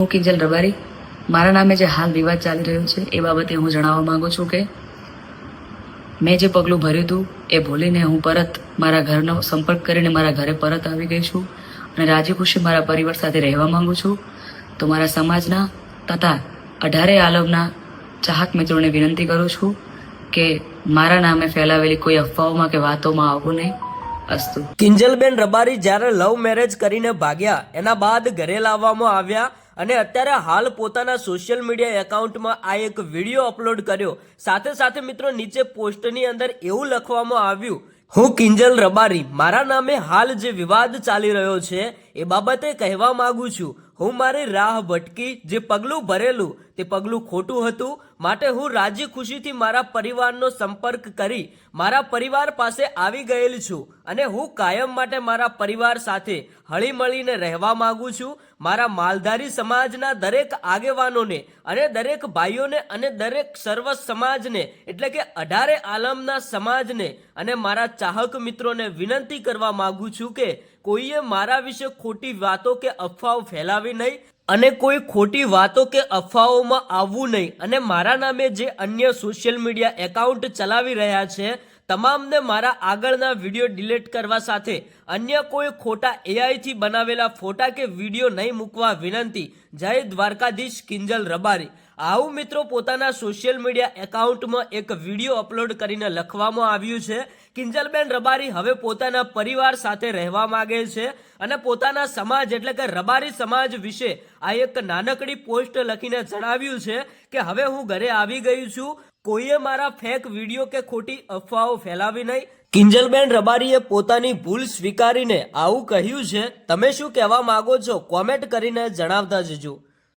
હું કિંજલ રબારી મારા નામે જે હાલ વિવાદ ચાલી રહ્યો છે એ બાબતે હું જણાવવા માંગુ છું કે મેં જે પગલું ભર્યું હતું એ ભૂલીને હું પરત મારા ઘરનો સંપર્ક કરીને મારા ઘરે પરત આવી ગઈ છું અને રાજી ખુશી મારા પરિવાર સાથે રહેવા માંગુ છું. તો મારા સમાજના તથા 18 આલમના ચાહક મિત્રોને વિનંતી કરું છું કે મારા નામે ફેલાવેલી કોઈ અફવાઓમાં કે વાતોમાં આવવું નહીં. અસ્તુ. કિંજલબેન રબારી જ્યારે લવ મેરેજ કરીને ભાગ્યા એના બાદ ઘરે લાવવામાં આવ્યા અને અત્યારે હાલ પોતાના સોશિયલ મીડિયા એકાઉન્ટમાં આ એક વિડીયો અપલોડ કર્યો. સાથે સાથે મિત્રો નીચે પોસ્ટની અંદર એવું લખવામાં આવ્યું, હું કિંજલ રબારી મારા નામે હાલ જે વિવાદ ચાલી રહ્યો છે એ બાબતે કહેવા માંગુ છું. હું મારી રાહ ભટકી જે પગલું ભરેલું તે પગલું ખોટું હતું, માટે હું રાજી ખુશીથી મારા પરિવારનો સંપર્ક કરી મારા પરિવાર પાસે આવી ગયેલ છું અને હું કાયમ માટે મારા પરિવાર સાથે હળી મળીને રહેવા માંગુ છું. મારા માલધારી સમાજના દરેક આગેવાનોને અને દરેક ભાઈઓને અને દરેક સર્વ સમાજને એટલે કે 18 આલમના સમાજને અને મારા ચાહક મિત્રોને વિનંતી કરવા માંગુ છું કે કોઈએ મારા વિશે ખોટી વાતો કે અફવાઓ ફેલાવી નહીં અને કોઈ ખોટી વાતો કે અફવાઓમાં આવવું નહીં. અને મારા નામે જે અન્ય સોશિયલ મીડિયા એકાઉન્ટ ચલાવી રહ્યા છે તમામને મારા આગળના વિડીયો ડિલીટ કરવા સાથે અન્ય કોઈ ખોટા AI થી બનાવેલા ફોટા કે વિડીયો નહીં મૂકવા વિનંતી. જય દ્વારકાધીશ. કિંજલ રબારી. આવું મિત્રો પોતાના સોશિયલ મીડિયા એકાઉન્ટમાં એક વિડીયો અપલોડ કરીને લખવામાં આવ્યું છે. કિંજલબેન રબારી હવે પોતાના પરિવાર સાથે રહેવા માંગે છે અને પોતાના સમાજ એટલે કે રબારી સમાજ વિશે આ એક નાનકડી પોસ્ટ લખીને જણાવ્યું છે કે હવે હું ઘરે આવી ગઈ છું, કોઈએ મારા ફેક વિડીયો કે ખોટી અફવાઓ ફેલાવી નહીં. કિંજલબેન રબારીએ પોતાની ભૂલ સ્વીકારીને આવું કહ્યું છે. તમે શું કહેવા માંગો છો કોમેન્ટ કરીને જણાવતા જજો.